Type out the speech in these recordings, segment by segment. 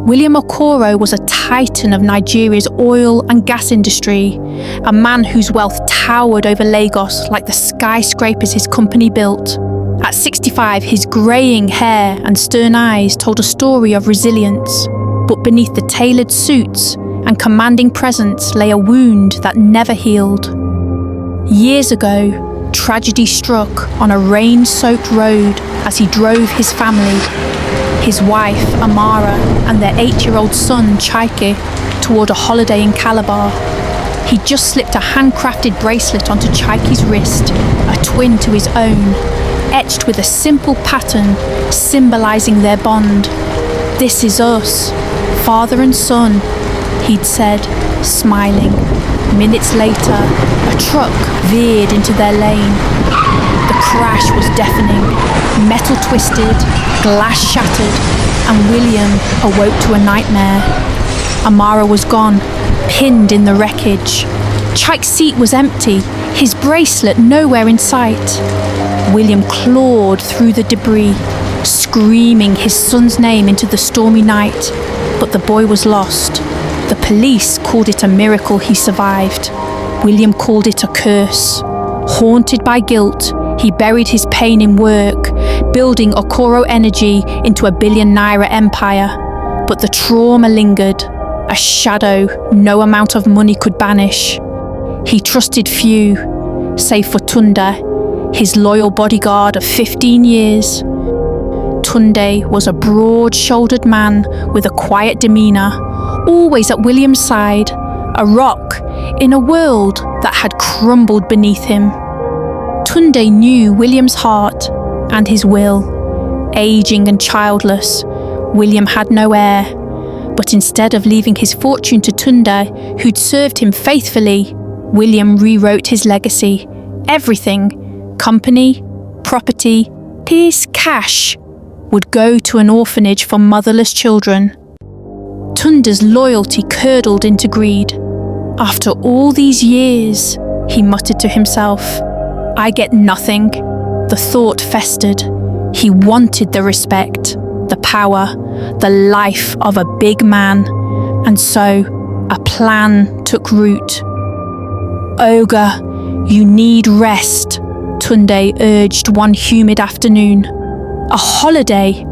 William Okoro was a titan of Nigeria's oil and gas industry, a man whose wealth towered over Lagos like the skyscrapers his company built. At 65, his greying hair and stern eyes told a story of resilience, but beneath the tailored suits and commanding presence lay a wound that never healed. Years ago, tragedy struck on a rain-soaked road as he drove his family, his wife, Amara, and their 8-year-old son, Chaike, toward a holiday in Calabar. He'd just slipped a handcrafted bracelet onto Chaike's wrist, a twin to his own, etched with a simple pattern symbolising their bond. "This is us, father and son," he'd said, smiling. Minutes later, a truck veered into their lane. The crash was deafening. Metal twisted, glass shattered, and William awoke to a nightmare. Amara was gone, pinned in the wreckage. Chaike's seat was empty, his bracelet nowhere in sight. William clawed through the debris, screaming his son's name into the stormy night, but the boy was lost. The police called it a miracle he survived. William called it a curse. Haunted by guilt, he buried his pain in work, building Okoro Energy into a billion-naira empire. But the trauma lingered, a shadow no amount of money could banish. He trusted few, save for Tunde, his loyal bodyguard of 15 years. Tunde was a broad-shouldered man with a quiet demeanour, always at William's side, a rock in a world that had crumbled beneath him. Tunde knew William's heart and his will. Aging and childless, William had no heir, but instead of leaving his fortune to Tunde, who'd served him faithfully, William rewrote his legacy. Everything, company, property, his cash, would go to an orphanage for motherless children. Tunde's loyalty curdled into greed. "After all these years," he muttered to himself, "I get nothing." The thought festered. He wanted the respect, the power, the life of a big man. And so, a plan took root. "Ogre, you need rest," Tunde urged one humid afternoon. "A holiday.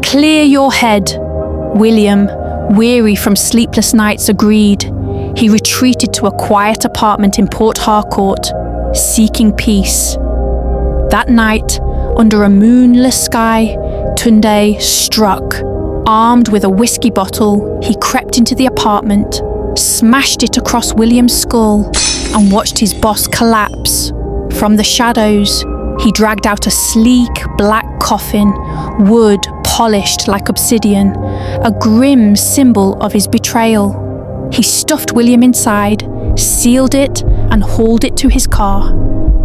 Clear your head." William, weary from sleepless nights, agreed. He retreated to a quiet apartment in Port Harcourt, seeking peace. That night, under a moonless sky, Tunde struck. Armed with a whiskey bottle, he crept into the apartment, smashed it across William's skull, and watched his boss collapse. From the shadows, he dragged out a sleek black coffin, wood polished like obsidian, a grim symbol of his betrayal. He stuffed William inside, sealed it, and hauled it to his car.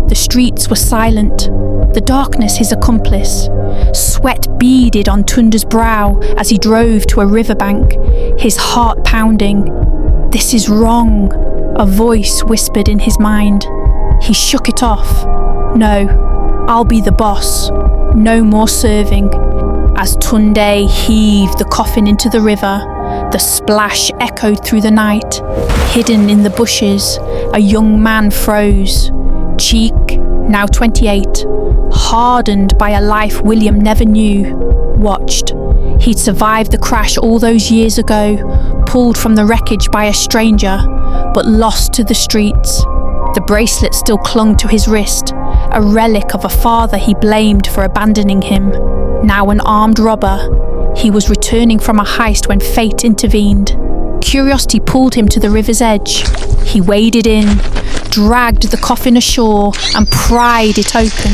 The streets were silent, the darkness his accomplice. Sweat beaded on Tunde's brow as he drove to a riverbank, his heart pounding. "This is wrong," a voice whispered in his mind. He shook it off. "No, I'll be the boss. No more serving." As Tunde heaved the coffin into the river, the splash echoed through the night. Hidden in the bushes, a young man froze. Cheek, now 28, hardened by a life William never knew, watched. He'd survived the crash all those years ago, pulled from the wreckage by a stranger, but lost to the streets. The bracelet still clung to his wrist, a relic of a father he blamed for abandoning him. Now an armed robber, he was returning from a heist when fate intervened. Curiosity pulled him to the river's edge. He waded in, dragged the coffin ashore, and pried it open.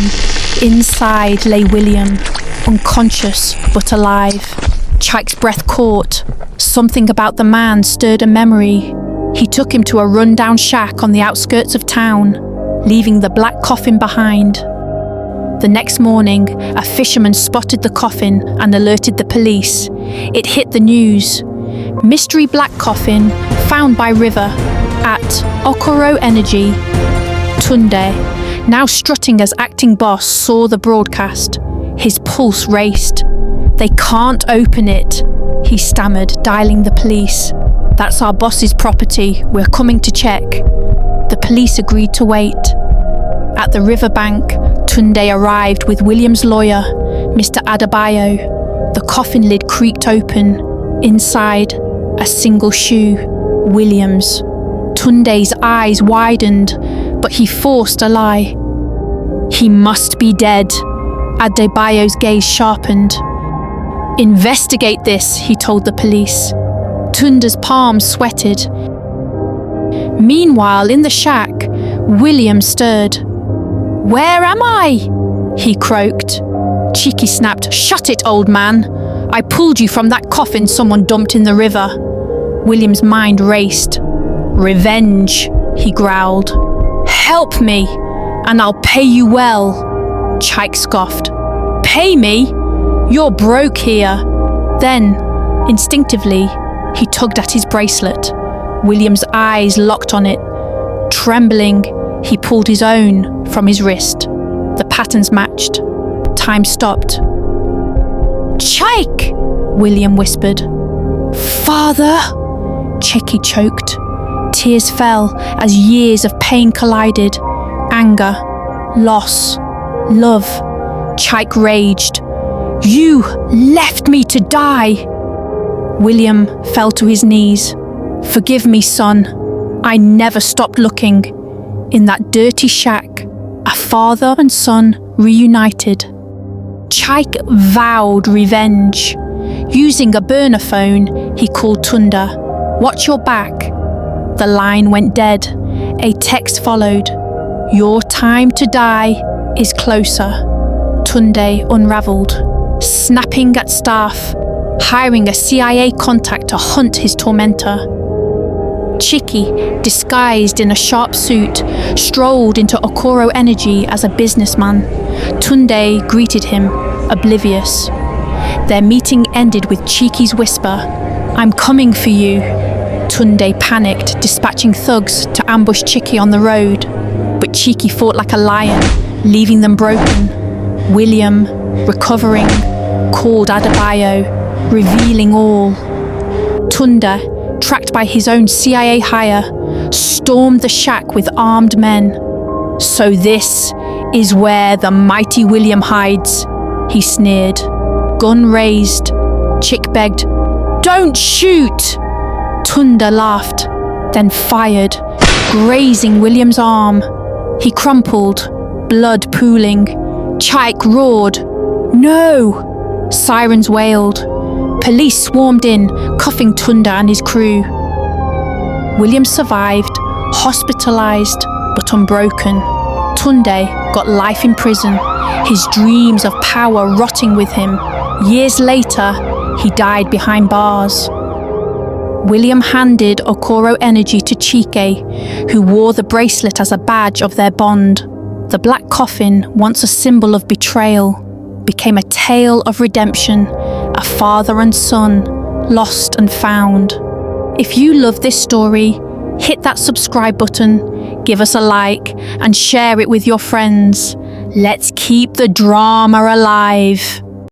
Inside lay William, unconscious but alive. Chaike's breath caught. Something about the man stirred a memory. He took him to a run-down shack on the outskirts of town, leaving the black coffin behind. The next morning, a fisherman spotted the coffin and alerted the police. It hit the news. Mystery black coffin found by river at Okoro Energy. Tunde, now strutting as acting boss, saw the broadcast. His pulse raced. "They can't open it," he stammered, dialing the police. "That's our boss's property. We're coming to check." The police agreed to wait. At the riverbank, Tunde arrived with William's lawyer, Mr. Adebayo. The coffin lid creaked open. Inside, a single shoe, William's. Tunde's eyes widened, but he forced a lie. "He must be dead." Adebayo's gaze sharpened. "Investigate this," he told the police. Tunde's palms sweated. Meanwhile, in the shack, William stirred. "Where am I?" he croaked. Chiki snapped, "Shut it, old man. I pulled you from that coffin someone dumped in the river." William's mind raced. "Revenge," he growled. "Help me, and I'll pay you well." Chike scoffed. "Pay me? You're broke here." Then, instinctively, he tugged at his bracelet. William's eyes locked on it. Trembling, he pulled his own from his wrist. The patterns matched. Time stopped. "Chike!" William whispered. "Father!" Chiki choked. Tears fell as years of pain collided. Anger, loss, love. Chike raged. "You left me to die!" William fell to his knees. "Forgive me, son. I never stopped looking." In that dirty shack, a father and son reunited. Chike vowed revenge. Using a burner phone, he called Tunda. "Watch your back." The line went dead. A text followed. "Your time to die is closer." Tunde unravelled, snapping at staff, hiring a CIA contact to hunt his tormentor. Chiki, disguised in a sharp suit, strolled into Okoro Energy as a businessman. Tunde greeted him, oblivious. Their meeting ended with Chiki's whisper, "I'm coming for you." Tunde panicked, dispatching thugs to ambush Chiki on the road. But Chiki fought like a lion, leaving them broken. William, recovering, called Adebayo, revealing all. Tunde, tracked by his own CIA hire, stormed the shack with armed men. "So this is where the mighty William hides," he sneered. Gun raised. Chick begged, "Don't shoot!" Tunde laughed, then fired, grazing William's arm. He crumpled, blood pooling. Chike roared, "No!" Sirens wailed. Police swarmed in, cuffing Tunde and his crew. William survived, hospitalized, but unbroken. Tunde got life in prison, his dreams of power rotting with him. Years later, he died behind bars. William handed Okoro Energy to Chike, who wore the bracelet as a badge of their bond. The black coffin, once a symbol of betrayal, became a tale of redemption, a father and son, lost and found. If you love this story, hit that subscribe button, give us a like, and share it with your friends. Let's keep the drama alive.